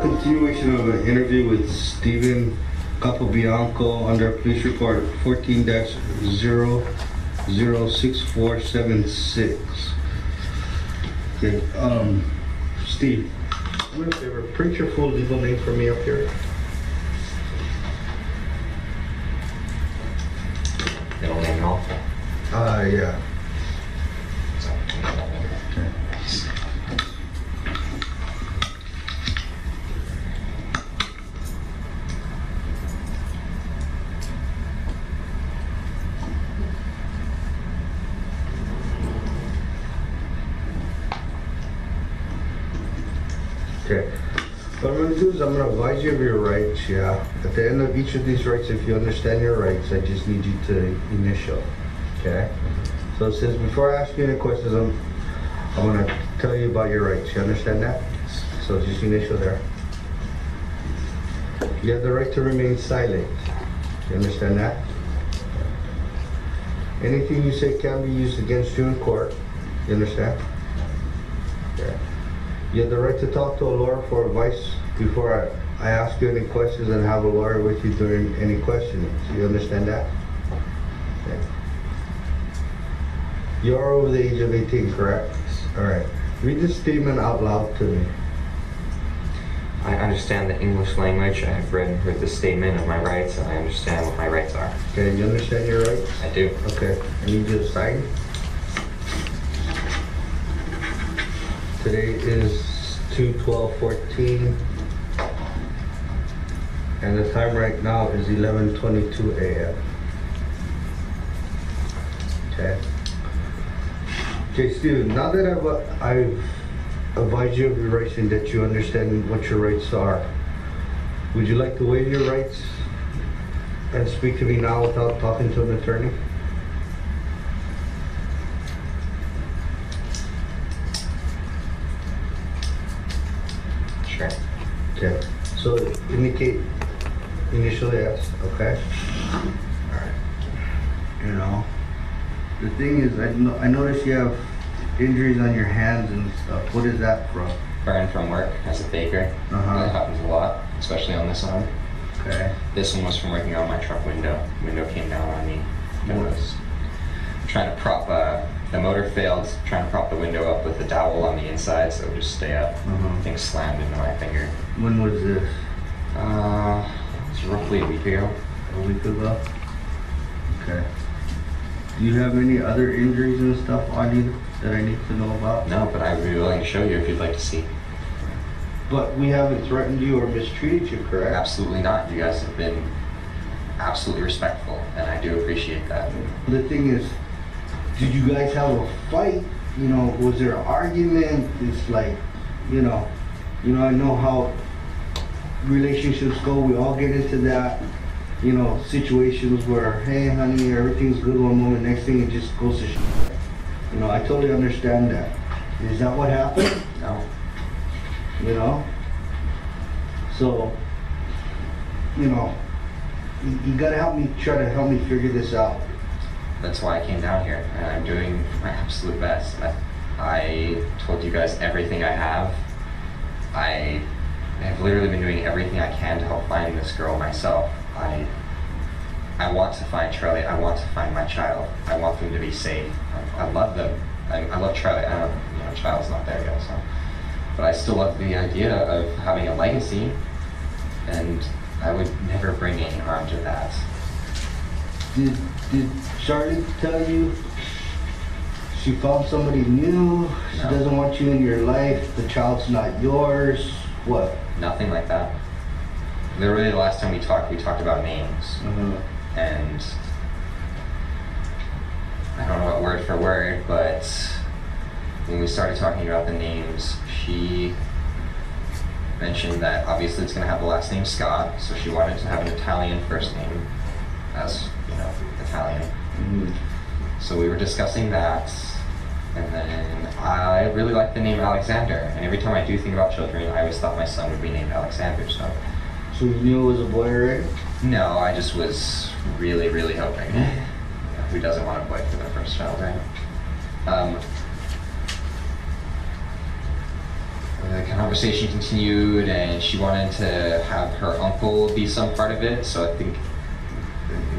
a continuation of an interview with Stephen Capobianco under police report 14-006476. Okay, Steve, do me a favor, print your full legal name for me up here. Middle name and all? Yeah. Okay. What I'm going to do is I'm going to advise you of your rights, yeah. At the end of each of these rights, if you understand your rights, I just need you to initial, okay? So it says, before I ask you any questions, I'm going to tell you about your rights. You understand that? So just initial there. You have the right to remain silent. You understand that? Anything you say can be used against you in court. You understand? Okay. You have the right to talk to a lawyer for advice before I ask you any questions, and have a lawyer with you during any questioning. So you understand that? Okay. You are over the age of 18, correct? All right. Read this statement out loud to me. I understand the English language. I have read and heard the statement of my rights, and I understand what my rights are. Okay, you understand your rights? I do. Okay, I need you to sign. Today is 2/12/14, and the time right now is 11:22 a.m. Okay. Okay, Steven, now that I've advised you of your rights and that you understand what your rights are, would you like to waive your rights and speak to me now without talking to an attorney? Sure. Okay, so indicate initial yes, okay? Alright. You know, the thing is, I notice you have injuries on your hands and stuff. What is that from? Burned from work as a baker. That happens a lot, especially on this arm. Okay. This one was from working on my truck window. Window came down on me. I was trying to prop, the motor failed, trying to prop the window up with a dowel on the inside so it would just stay up. Thing slammed into my finger. When was this? It was roughly a week ago. A week ago? Okay. Do you have any other injuries and stuff on you that I need to know about? No, but I would be willing to show you if you'd like to see. But we haven't threatened you or mistreated you, correct? Absolutely not. You guys have been absolutely respectful, and I do appreciate that. The thing is, did you guys have a fight? You know, was there an argument? It's like, you know, I know how relationships go. We all get into that, you know, situations where, hey, honey, everything's good one moment, next thing it just goes to shit. You know, I totally understand that. Is that what happened? No. You know? So, you know, you gotta try to help me figure this out. That's why I came down here, and I'm doing my absolute best. I told you guys everything I have. I have literally been doing everything I can to help find this girl myself. I want to find Charlie. I want to find my child. I want them to be safe. I love them. I love Charlie. I don't, you know, child's not there yet, so. But I still love the idea of having a legacy, and I would never bring any harm to that. Did Charlie tell you she found somebody new? She doesn't want you in your life. The child's not yours. What? Nothing like that. Literally, the last time we talked about names. And I don't know what word for word, but when we started talking about the names, she mentioned that obviously it's going to have the last name Scott, so she wanted to have an Italian first name, as, you know, Italian. So we were discussing that, and then I really like the name Alexander, and every time I do think about children, I always thought my son would be named Alexander, so. So you knew it was a boy already? No, I just was really, really hoping. Who doesn't want a boy for their first child, right? conversation continued, and she wanted to have her uncle be some part of it. So I think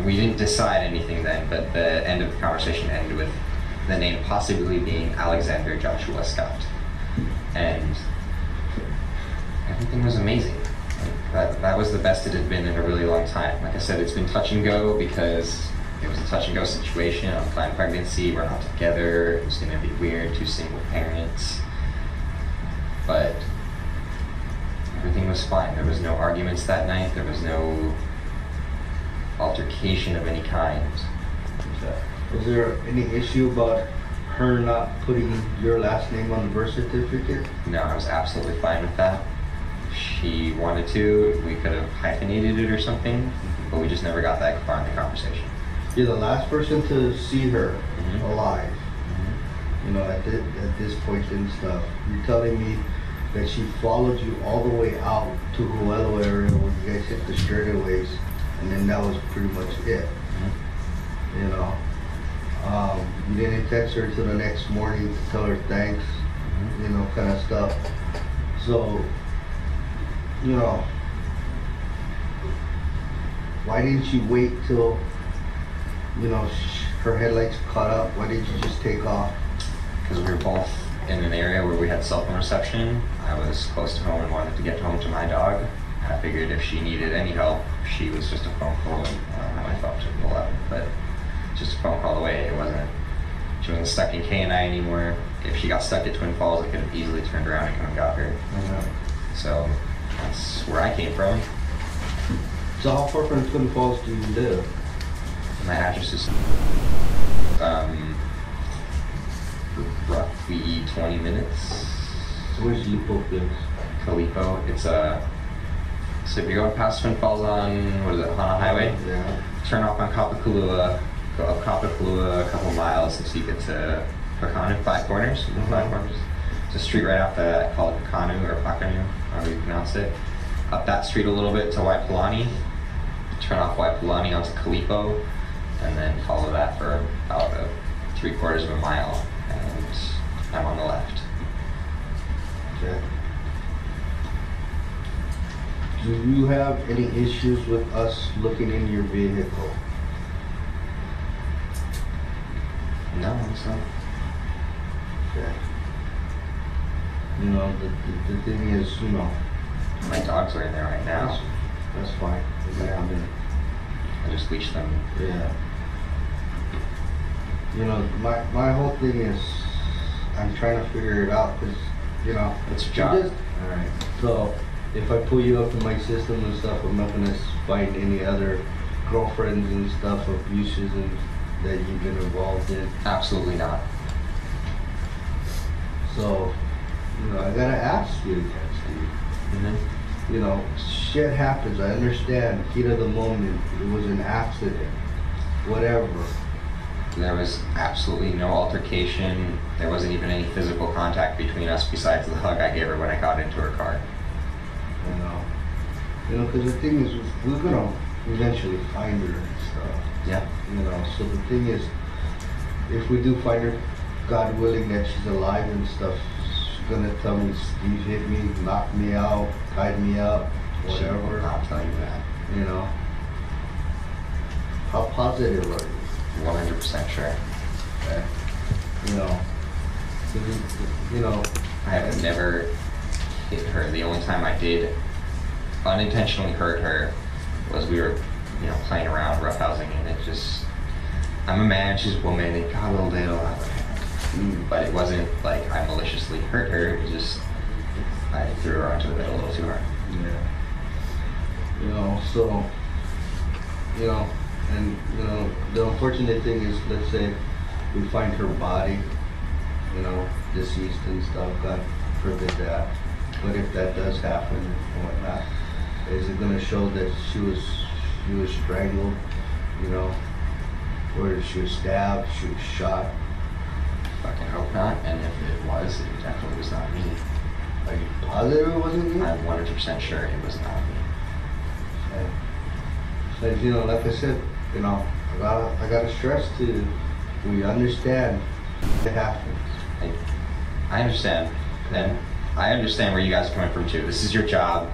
we didn't decide anything then, but the end of the conversation ended with the name possibly being Alexander Joshua Scott, and everything was amazing. That was the best it had been in a really long time. Like I said, it's been touch and go because it was a touch and go situation. Unplanned pregnancy, we're not together. It was going to be weird, 2 single parents. But everything was fine. There was no arguments that night. There was no altercation of any kind. Was there any issue about her not putting your last name on the birth certificate? No, I was absolutely fine with that. She wanted to. We could have hyphenated it or something, but we just never got that far in the conversation. You're the last person to see her alive. Mm-hmm. You know, at this point and stuff. You're telling me that she followed you all the way out to Huelo area where you guys hit the straightaways, and then that was pretty much it. Mm-hmm. You know, you didn't text her till the next morning to tell her thanks. Mm-hmm. You know, kind of stuff. So, you know, why didn't you wait till, you know, her headlights caught up? Why didn't you just take off? Because we were both in an area where we had cell phone reception. I was close to home and wanted to get home to my dog. I figured if she needed any help, she was just a phone call. And I don't have my phone to pull out, but just a phone call away. She wasn't stuck in K&I anymore. If she got stuck at Twin Falls, I could have easily turned around and come and got her. Mm-hmm. So that's where I came from. So how far from Twin Falls do you live? My address is roughly 20 minutes. So where's Lipo Place? Calipo. It's so if you're going past Twin Falls on, what is it, Hana Highway? Yeah. Turn off on Kapakulua, go up Kapakulua a couple miles until you get to Pakanu, Five Corners. Five Corners. It's a street right after that called Pakanu or Pakanu, however you pronounce it. Up that street a little bit to Waipulani. Turn off Waipulani onto Kalipo, and then follow that for about 3/4 of a mile, and I'm on the left. Okay. Do you have any issues with us looking in your vehicle? No, so. Okay. You know, the thing is, you know, My dogs are in there right now. that's fine. Yeah. I just leashed them. Yeah. You know, my whole thing is, I'm trying to figure it out, because, you know, It's your job. Alright, so if I pull you up in my system and stuff, I'm not gonna find any other girlfriends and stuff, abuses and that you've been involved in. Absolutely not. So, you know, I gotta ask you again, Steve. Mm-hmm. You know, shit happens, I understand, heat of the moment, it was an accident, whatever. There was absolutely no altercation. There wasn't even any physical contact between us besides the hug I gave her when I got into her car. You know, because the thing is, we're gonna eventually find her and stuff. Yeah. You know, so the thing is, if we do find her, God willing that she's alive and stuff, she's gonna tell me Steve hit me, knocked me out, tied me up, She will whatever. not tell you that. You know. How positive are you? 100% sure. Okay. You know. 'Cause you know. I have never hit her. The only time I did unintentionally hurt her was we were, you know, playing around, roughhousing, and it just, I'm a man, she's a woman, it got a little, but it wasn't like I maliciously hurt her, it just, I threw her onto the bed a little too hard. Yeah. You know, so, you know, and, you know, the unfortunate thing is, let's say we find her body, you know, deceased and stuff, God forbid that. But if that does happen and whatnot, is it gonna show that she was strangled, you know, or she was stabbed, she was shot? Fucking hope not, and if it was, it definitely was not me. Are you positive it wasn't you? I'm 100% sure it was not me. So, you know, like I said, you know, I gotta stress to you, we understand it happens. I understand, and I understand where you guys are coming from too. This is your job.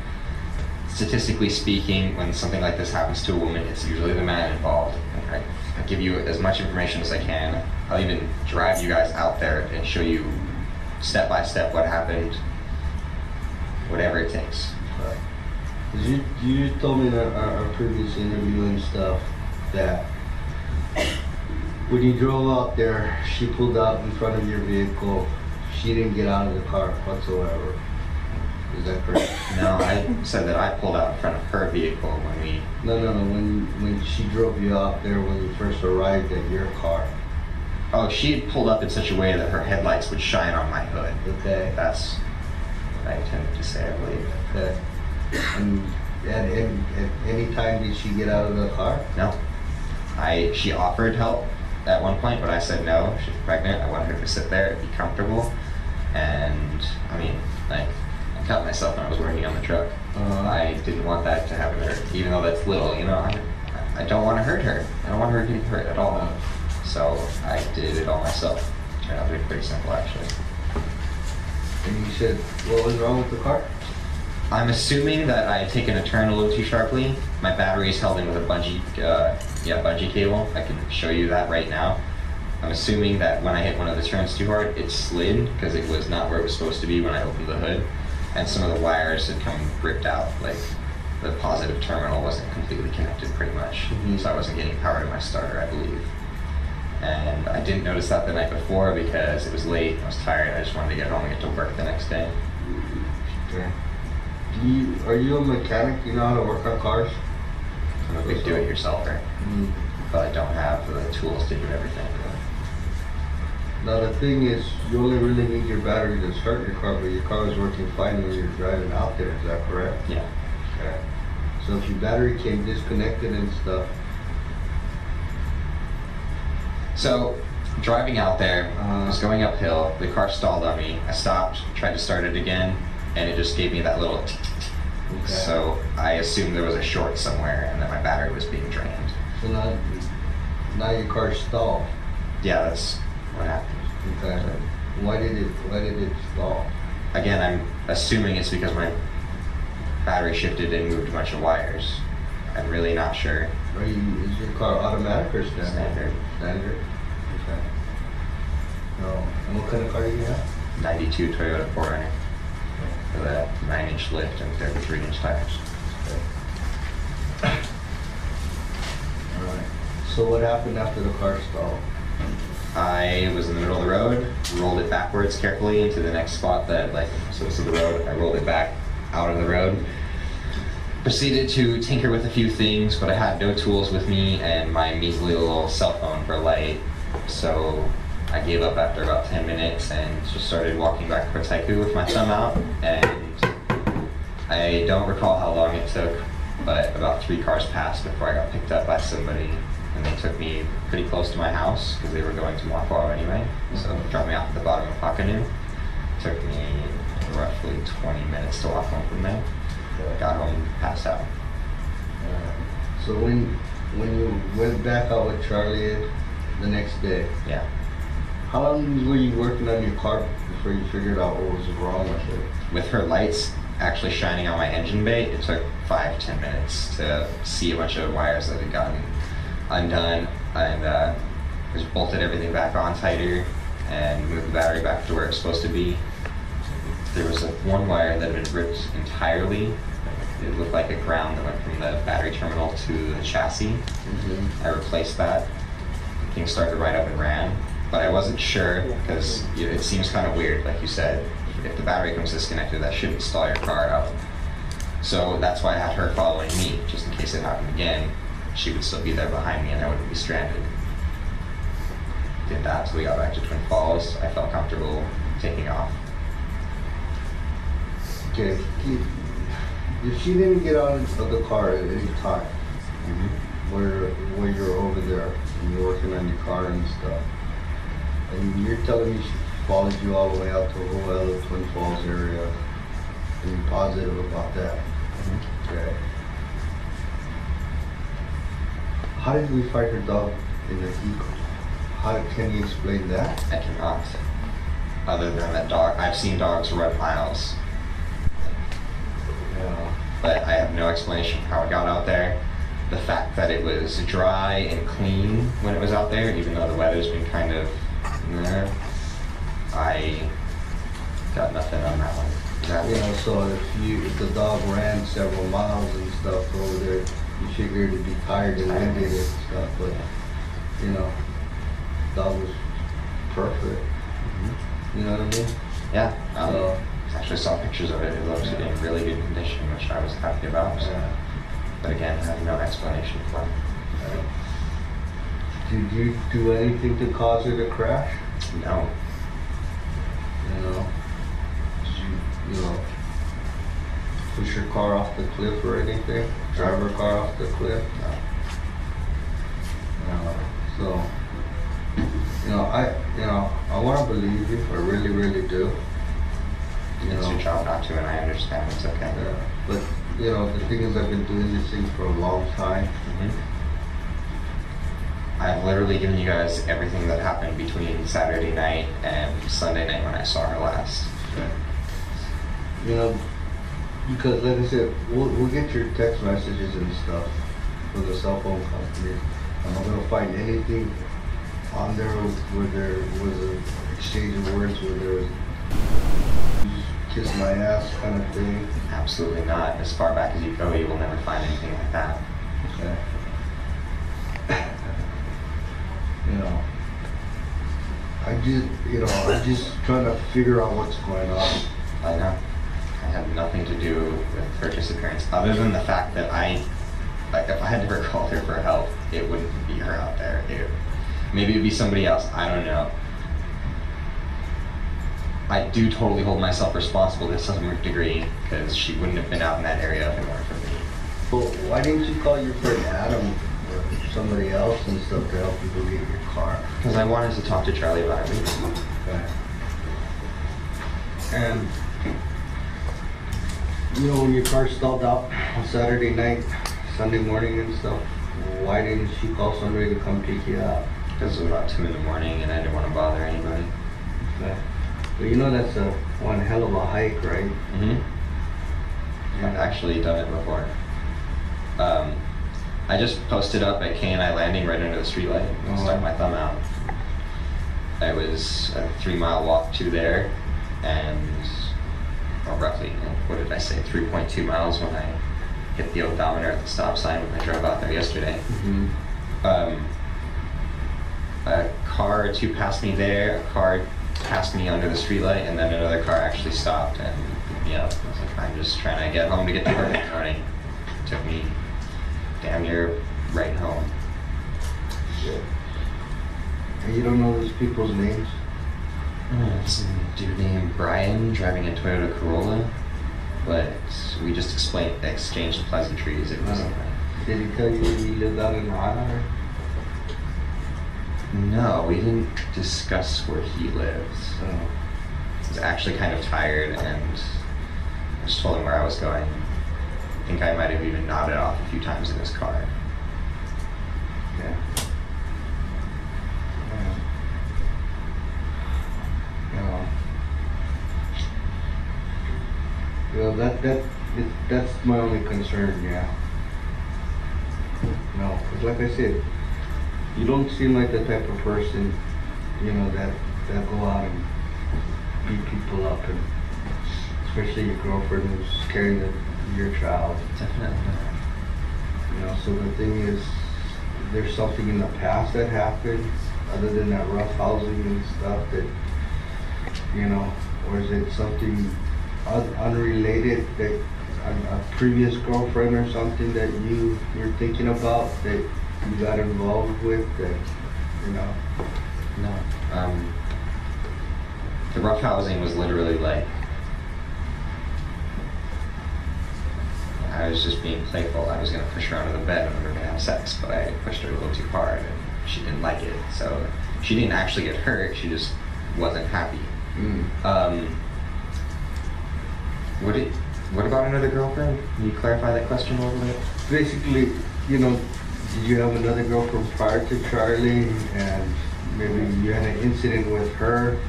Statistically speaking, when something like this happens to a woman, it's usually the man involved. And I give you as much information as I can. I'll even drive you guys out there and show you step by step what happened, whatever it takes. You told me in our previous interview and stuff that when you drove out there, she pulled out in front of your vehicle. She didn't get out of the car whatsoever. Is that correct? No, I said that I pulled out in front of her vehicle when we... No. When she drove you out there when you first arrived at your car. Oh, she had pulled up in such a way that her headlights would shine on my hood. Okay. That's what I intended to say, I believe. Okay. And at any time did she get out of the car? No. She offered help at one point, but I said no. She's pregnant. I wanted her to sit there and be comfortable. And I mean, like, I cut myself when I was working on the truck. I didn't want that to happen to her, even though that's little. You know, I don't want to hurt her. I don't want her to get hurt at all. So I did it all myself. Turned out to be pretty simple, actually. And you said, what was wrong with the car? I'm assuming that I had taken a turn a little too sharply. My battery is held in with a bungee cable. I can show you that right now. I'm assuming that when I hit one of the turns too hard, it slid because it was not where it was supposed to be when I opened the hood. And some of the wires had come ripped out. Like, the positive terminal wasn't completely connected pretty much. So I wasn't getting power to my starter, I believe. And I didn't notice that the night before because it was late, I was tired, I just wanted to get home and get to work the next day. Okay. Are you a mechanic? Do you know how to work on cars? I'm a big do-it-yourselfer, but I don't have the tools to do everything. Now the thing is, you only really need your battery to start your car, but your car is working fine when you're driving out there, is that correct? Yeah. Okay. So if your battery came disconnected and stuff. So, driving out there, I was going uphill, the car stalled on me, I stopped, tried to start it again, and it just gave me that little Okay. So I assumed there was a short somewhere and that my battery was being drained. So now your car's stalled. Yeah, that's what happened. Okay. Why did it stall? Again, I'm assuming it's because my battery shifted and moved a bunch of wires. I'm really not sure. Is your car automatic or standard? Standard. Standard? Okay. No. And what kind of car do you have? 92 Toyota 4Runner. With a 9-inch lift and 33-inch tires. Okay. Alright. So what happened after the car stalled? I was in the middle of the road, rolled it backwards carefully into the next spot that, so this is the road, I rolled it back out of the road. Proceeded to tinker with a few things, but I had no tools with me and my measly little cell phone for light. So I gave up after about 10 minutes and just started walking back towards Haiku with my thumb out. And I don't recall how long it took, but about 3 cars passed before I got picked up by somebody. And they took me pretty close to my house because they were going to Mapua anyway. So they dropped me off at the bottom of Hakanu. Took me roughly 20 minutes to walk home from there. Got home, passed out. So when you went back out with Charlie the next day, Yeah. how long were you working on your car before you figured out what was wrong with it? With her lights actually shining on my engine bay, it took 5-10 minutes to see a bunch of wires that had gotten undone, and just bolted everything back on tighter and moved the battery back to where it's supposed to be. There was one wire that had been ripped entirely. It looked like a ground that went from the battery terminal to the chassis. I replaced that. Things started right up and ran, but I wasn't sure because it seems kind of weird, like you said. If the battery comes disconnected, that shouldn't stall your car out. So that's why I had her following me, just in case it happened again. She would still be there behind me and I wouldn't be stranded. Did that, so we got back to Twin Falls. I felt comfortable taking off. Okay. If she didn't get out of the car at any time, where you're over there and you're working on your car and stuff, and you're telling me she followed you all the way out to Roel, Twin Falls area, and you're positive about that. Okay. How did we find her dog in the vehicle? Can you explain that? I cannot. other than that dog. I've seen dogs run miles. Yeah. But I have no explanation for how it got out there. The fact that it was dry and clean when it was out there, even though the weather's been kind of, I got nothing on that one. You know, so if the dog ran several miles and stuff over there, you figured it'd be tired and winded and stuff, but, you know, dog was perfect. You know what I mean? Yeah. Actually saw pictures of it. It looks in really good condition, which I was happy about. So. Yeah. But again, I have no explanation for it. Did you do anything to cause her to crash? No. You know? Did you know, push your car off the cliff or anything? Drive her car off the cliff? No. So, I want to believe you. I really, really do. It's your job not to, and I understand. It's okay. Yeah. But, you know, the thing is, I've been doing this thing for a long time. I've literally given you guys everything that happened between Saturday night and Sunday night when I saw her last. Okay. You know, because like I said, we'll get your text messages and stuff from the cell phone company. I'm not gonna find anything on there where there was an exchange of words where there was kiss my ass kind of thing. Absolutely not. As far back as you go, you will never find anything like that. Okay. You know, I'm just trying to figure out what's going on. I know. I had nothing to do with her disappearance, other than the fact that if I had never called her for help, it wouldn't be her out there. Maybe it'd be somebody else. I don't know. I do totally hold myself responsible to some degree, because she wouldn't have been out in that area if it weren't for me. Well, why didn't you call your friend Adam or somebody else and stuff to help you go get your car? Because I wanted to talk to Charlie about it. Okay. And, you know, when your car stalled out on Saturday night, Sunday morning and stuff, why didn't you call somebody to come take you out? Because it was about 2 in the morning and I didn't want to bother anybody. Okay. But you know that's one hell of a hike, right? I've actually done it before. I just posted up at K&I Landing right under the streetlight and stuck my thumb out. It was a 3-mile walk to there, and well, roughly, what did I say, 3.2 miles when I hit the odometer at the stop sign when I drove out there yesterday. A car or two passed me there, a car passed me under the streetlight, and then another car actually stopped and picked me up. I was like, I'm just trying to get home to get to work in the morning. It took me damn near right home. Shit. And you don't know these people's names? It's a dude named Brian driving a Toyota Corolla, but we just exchanged pleasantries. It was Did he tell you he lived out in Ohio? No, we didn't discuss where he lives. Oh. I was actually kind of tired, and I just told him where I was going. I think I might have even nodded off a few times in his car. Yeah. Well, that's my only concern, yeah. No, because like I said, you don't seem like the type of person, you know, that go out and beat people up, and especially your girlfriend who's carrying your child. Definitely not. You know, so the thing is, there's something in the past that happened, other than that rough housing and stuff that, you know, or is it something unrelated, that a previous girlfriend or something that you're thinking about that you got involved with, that, you know? No. The rough housing was literally like, I was just being playful. I was going to push her under the bed and we were going to have sex, but I pushed her a little too hard and she didn't like it. So she didn't actually get hurt, she just wasn't happy. What about another girlfriend? Can you clarify that question a little bit? Basically, you know, did you have another girlfriend prior to Charlie, and maybe you had an incident with her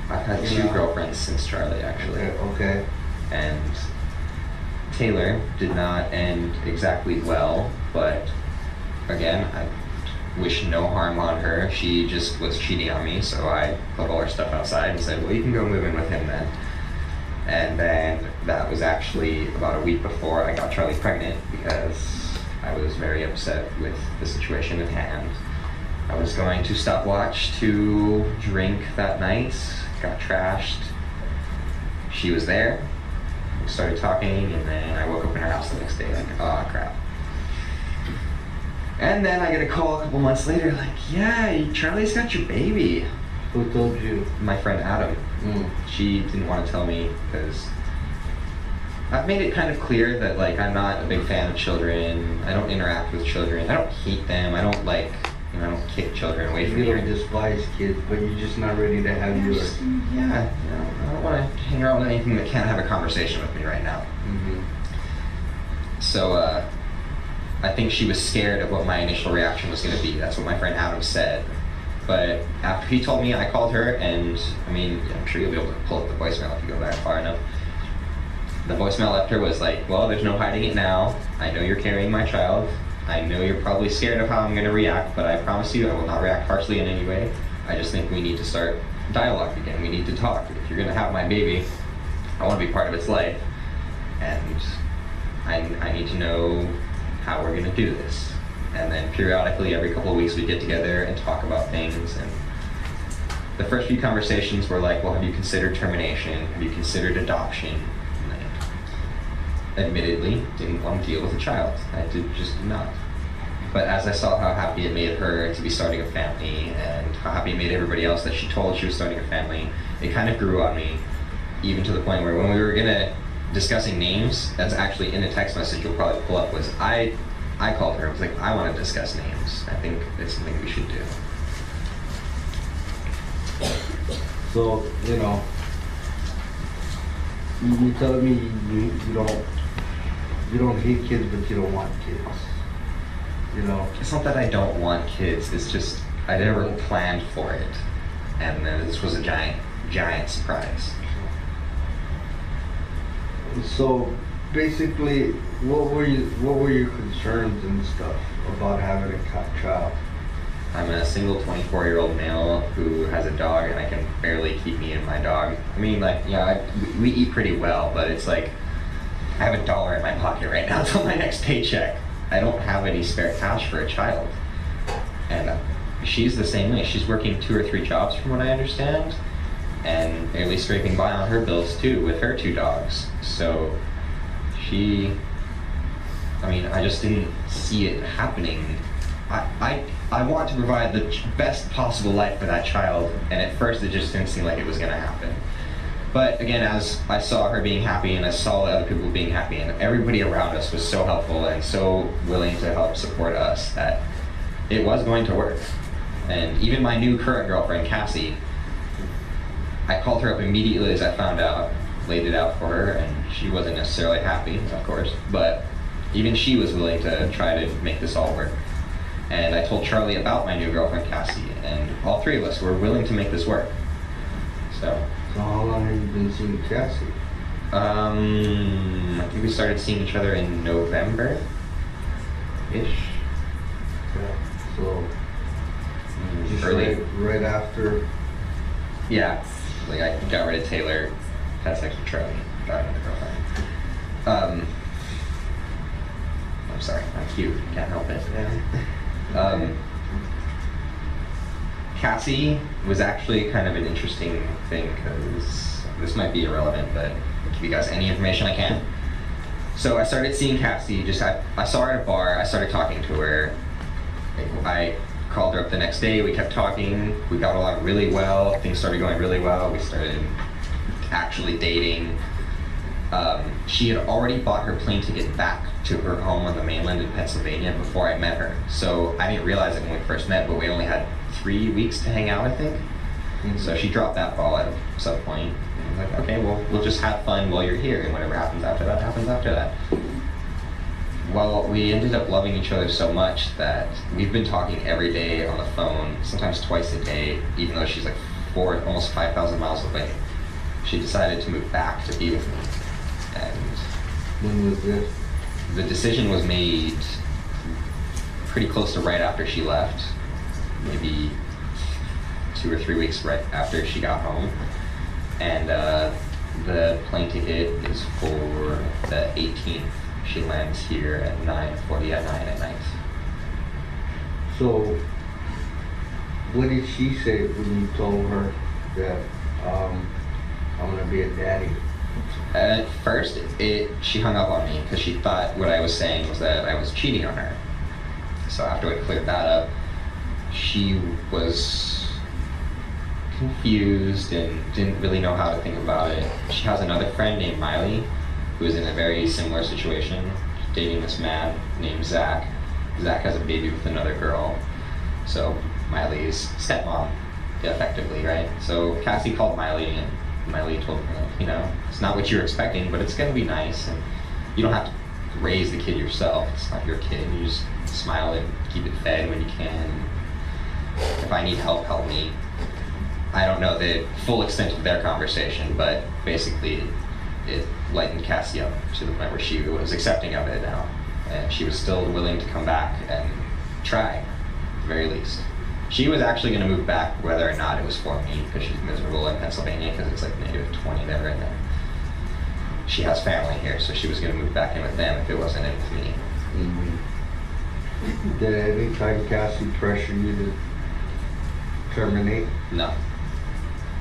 I've had You two know? girlfriends since Charlie, actually. Okay. And Taylor did not end exactly well, but again, I wish no harm on her. She just was cheating on me, so I put all her stuff outside and said, well, you can go move in with him then. And then that was actually about a week before I got Charlie pregnant, because I was very upset with the situation at hand. I was going to stopwatch to drink that night, got trashed. She was there, we started talking, and then I woke up in her house the next day like, oh crap. And then I get a call a couple months later like, yeah, Charlie's got your baby. Who told you? My friend Adam. Mm. She didn't want to tell me because I've made it kind of clear that like I'm not a big fan of children. I don't interact with children. I don't hate them. I don't like, you know, I don't kick children away from You me. don't despise kids, but you're just not ready to have yours. Yeah, you know, I don't want to hang around with anything that can't have a conversation with me right now. Mm-hmm. So I think she was scared of what my initial reaction was going to be. That's what my friend Adam said. But after he told me, I called her, and I mean, I'm sure you'll be able to pull up the voicemail if you go back far enough. The voicemail left her was like, well, there's no hiding it now. I know you're carrying my child. I know you're probably scared of how I'm going to react, but I promise you I will not react harshly in any way. I just think we need to start dialogue again. We need to talk. If you're going to have my baby, I want to be part of its life. And I need to know how we're going to do this. And then periodically, every couple of weeks, we get together and talk about things. And the first few conversations were like, well, have you considered termination? Have you considered adoption? And I admittedly didn't want to deal with a child. I just did not. But as I saw how happy it made her to be starting a family, and how happy it made everybody else that she told she was starting a family, it kind of grew on me, even to the point where when we were discussing names, that's actually in a text message you'll probably pull up, was I called her. I was like, I want to discuss names. I think it's something we should do. So, you know, you telling me you don't hate kids, but you don't want kids. You know. It's not that I don't want kids. It's just I never planned for it, and then this was a giant surprise. So basically, what were your concerns and stuff about having a child? I'm a single 24-year-old male who has a dog, and I can barely keep me and my dog. I mean, like, yeah, we eat pretty well, but it's like I have $1 in my pocket right now until my next paycheck. I don't have any spare cash for a child, and she's the same way. She's working 2 or 3 jobs, from what I understand, and barely scraping by on her bills too with her 2 dogs. So I mean, I just didn't see it happening. I want to provide the best possible life for that child, and at first it just didn't seem like it was going to happen. But again, as I saw her being happy, and I saw the other people being happy, and everybody around us was so helpful and so willing to help support us, that it was going to work. And even my new current girlfriend, Cassie, I called her up immediately as I found out, laid it out for her, and she wasn't necessarily happy, of course, but even she was willing to try to make this all work. And I told Charlie about my new girlfriend, Cassie, and all 3 of us were willing to make this work. So how long have you been seeing Cassie? I think we started seeing each other in November-ish. Yeah. So just early. right after. Yeah, like I got rid of Taylor, had sex with Charlie, got another girlfriend. I'm sorry, I'm cute, can't help it. Yeah. Cassie was actually kind of an interesting thing, because this might be irrelevant, but I'll give you guys any information I can. So I started seeing Cassie, I saw her at a bar, I started talking to her. I called her up the next day, we kept talking, we got along really well, things started going really well, we started actually dating. She had already bought her plane ticket back to her home on the mainland in Pennsylvania before I met her. So I didn't realize it when we first met, but we only had 3 weeks to hang out, I think. Mm-hmm. So she dropped that ball at some point. And I was like, okay, well, we'll just have fun while you're here, and whatever happens after that, happens after that. Well, we ended up loving each other so much that we've been talking every day on the phone, sometimes twice a day, even though she's like almost 5,000 miles away. She decided to move back to be with me. And When was this? the decision was made pretty close to right after she left, maybe 2 or 3 weeks right after she got home. And the plane ticket is for the 18th. She lands here at 9:40 at 9 at night. So, what did she say when you told her that I'm gonna be a daddy? At first, she hung up on me because she thought what I was saying was that I was cheating on her. So after we cleared that up, she was confused and didn't really know how to think about it. She has another friend named Miley who is in a very similar situation, dating this man named Zach. Zach has a baby with another girl. So Miley's stepmom, effectively, right? So Cassie called Miley and Miley told her, you know, it's not what you're expecting, but it's gonna be nice, and you don't have to raise the kid yourself. It's not your kid. You just smile and keep it fed when you can. If I need help, help me. I don't know the full extent of their conversation, but basically it lightened Cassie up to the point where she was accepting of it now, and she was still willing to come back and try, at the very least. She was actually going to move back whether or not it was for me, because she's miserable in Pennsylvania because it's like -20 there, and then she has family here, so she was going to move back in with them if it wasn't in with me. Mm-hmm. Did any time Cassie pressure you to terminate? No.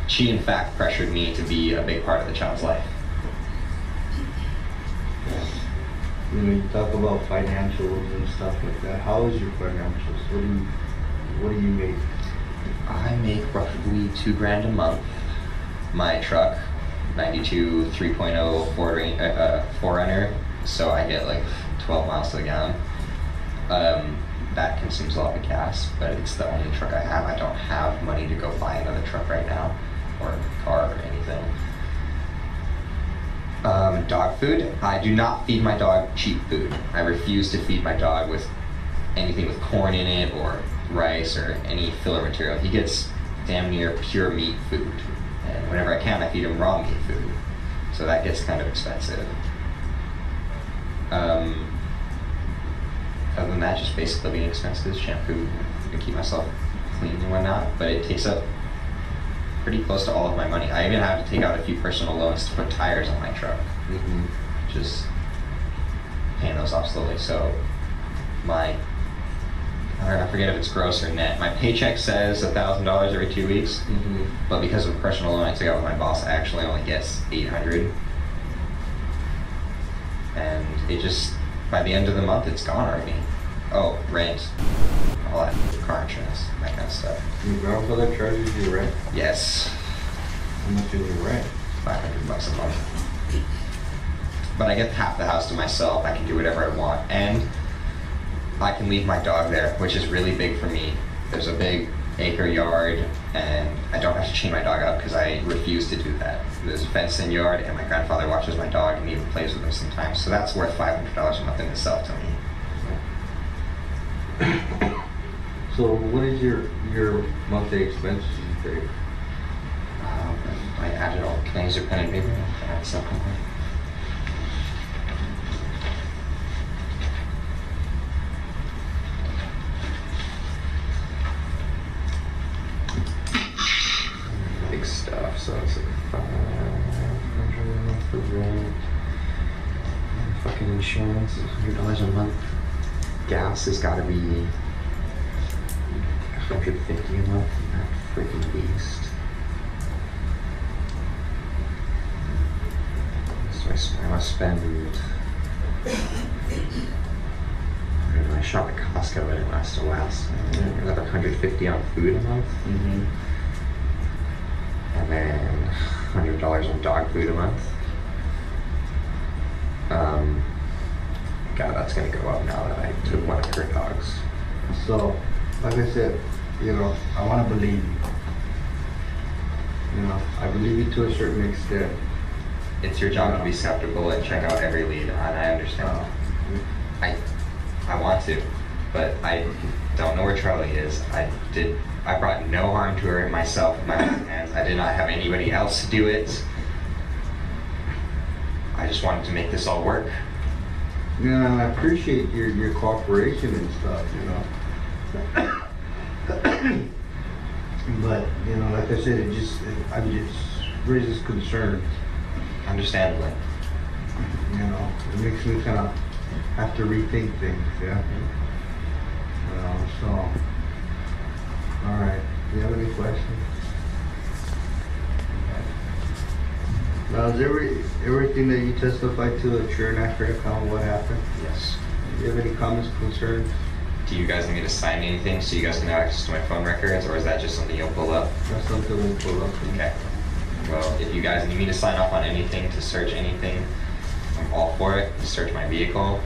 She in fact pressured me to be a big part of the child's life. You know, you talk about financials and stuff like that. How is your financials? What do you make? I make roughly $2,000 a month. My truck, 92 3.0 4Runner, so I get like 12 miles to the gallon. That consumes a lot of gas, but it's the only truck I have. I don't have money to go buy another truck right now, or a car or anything. Dog food. I do not feed my dog cheap food. I refuse to feed my dog with anything with corn in it or rice or any filler material. He gets damn near pure meat food, and whenever I can, I feed him raw meat food. So that gets kind of expensive. Other than that, just basic living expenses, shampoo, to keep myself clean and whatnot. But it takes up pretty close to all of my money. I even have to take out a few personal loans to put tires on my truck. Mm-hmm. Just paying those off slowly. So I forget if it's gross or net. My paycheck says $1,000 every 2 weeks, Mm-hmm. but because of a personal loan I took out with my boss, I actually only get $800. And it just, by the end of the month, it's gone already. Oh, rent, all that, car insurance, that kind of stuff. Your grandfather charges you rent? Yes, How much is your rent? $500 a month. But I get half the house to myself. I can do whatever I want, and I can leave my dog there, which is really big for me. There's a big acre yard, and I don't have to chain my dog up because I refuse to do that. There's a fenced-in yard, and my grandfather watches my dog and even plays with him sometimes. So that's worth $500 a month in itself to me. So what is your monthly expenses you pay? I added all. Can I use your pen and paper? Add something. Big stuff. So it's like $500 a month for rent. Fucking insurance is $100 a month. Gas has got to be $150 a month. That freaking beast. So I must spend. I shop at Costco and it lasts a while. So another $150 on food a month. Mm-hmm. And then $100 on dog food a month. God, that's gonna go up now that I took one of her dogs. So, like I said, you know, I want to believe you. You know, I believe you to a certain extent. It's your job to be skeptical and check out every lead, and I understand. I want to. but I don't know where Charlie is. I brought no harm to her myself with my own hands. I did not have anybody else do it. I just wanted to make this all work. Yeah, I appreciate your cooperation and stuff, you know. But, you know, like I said, it just raises concerns. Understandably. You know, it makes me kind of have to rethink things, yeah. So, all right. Do you have any questions? Now, is everything that you testified to a true and accurate account of what happened? Yes. Do you have any comments, concerns? Do you guys need me to sign anything so you guys can have access to my phone records, or is that just something you'll pull up? That's something we'll pull up. Okay. Well, if you guys need me to sign off on anything, to search anything, I'm all for it. To search my vehicle,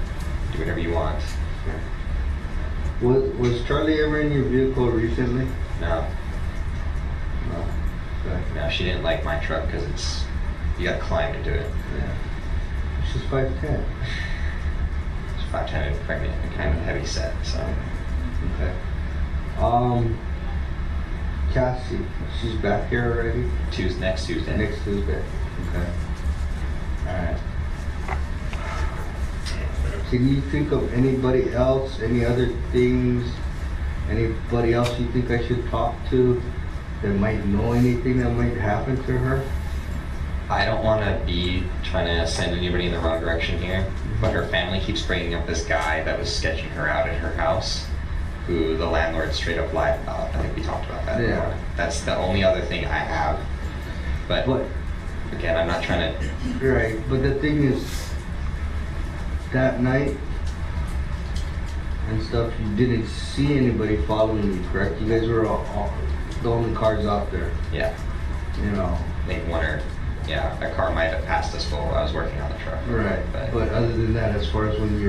do whatever you want. Was Charlie ever in your vehicle recently? No. No. Okay. No, she didn't like my truck because you gotta climb into it. Yeah. She's 5'10". She's 5'10" and pregnant and kind of heavy set, so. Okay. Cassie, she's back here already? Next Tuesday. Next Tuesday. Okay. Alright. Can you think of anybody else, any other things, anybody else you think I should talk to that might know anything that might happen to her? I don't want to be trying to send anybody in the wrong direction here, but her family keeps bringing up this guy that was sketching her out at her house, who the landlord straight up lied about. I think we talked about that before. That's the only other thing I have. But again, I'm not trying to... Right, but the thing is, that night and stuff, you didn't see anybody following you, correct? You guys were all the only cars out there. Yeah. You know. I think a car might have passed us while I was working on the truck. Right. But other than that, as far as when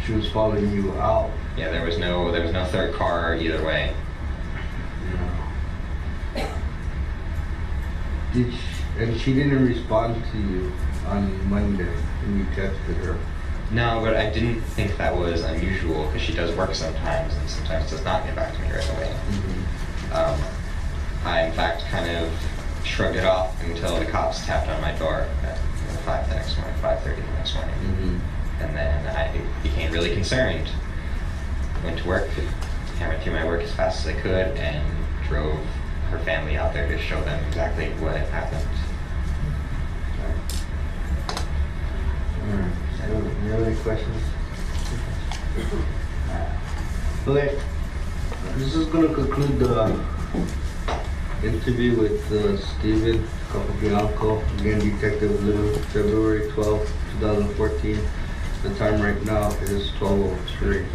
she was following you out. Yeah, there was no third car either way. No. And she didn't respond to you on Monday when you texted her? No, but I didn't think that was unusual because she does work sometimes and sometimes does not get back to me right away. Mm-hmm. I, in fact, kind of shrugged it off until the cops tapped on my door at 5:30 the next morning. Mm-hmm. And then I became really concerned. Went to work, hammered through my work as fast as I could, and drove her family out there to show them exactly what had happened. You have any questions? Okay. This is going to conclude the interview with Steven Capobianco, again Detective Little, February 12, 2014. The time right now is 12:03.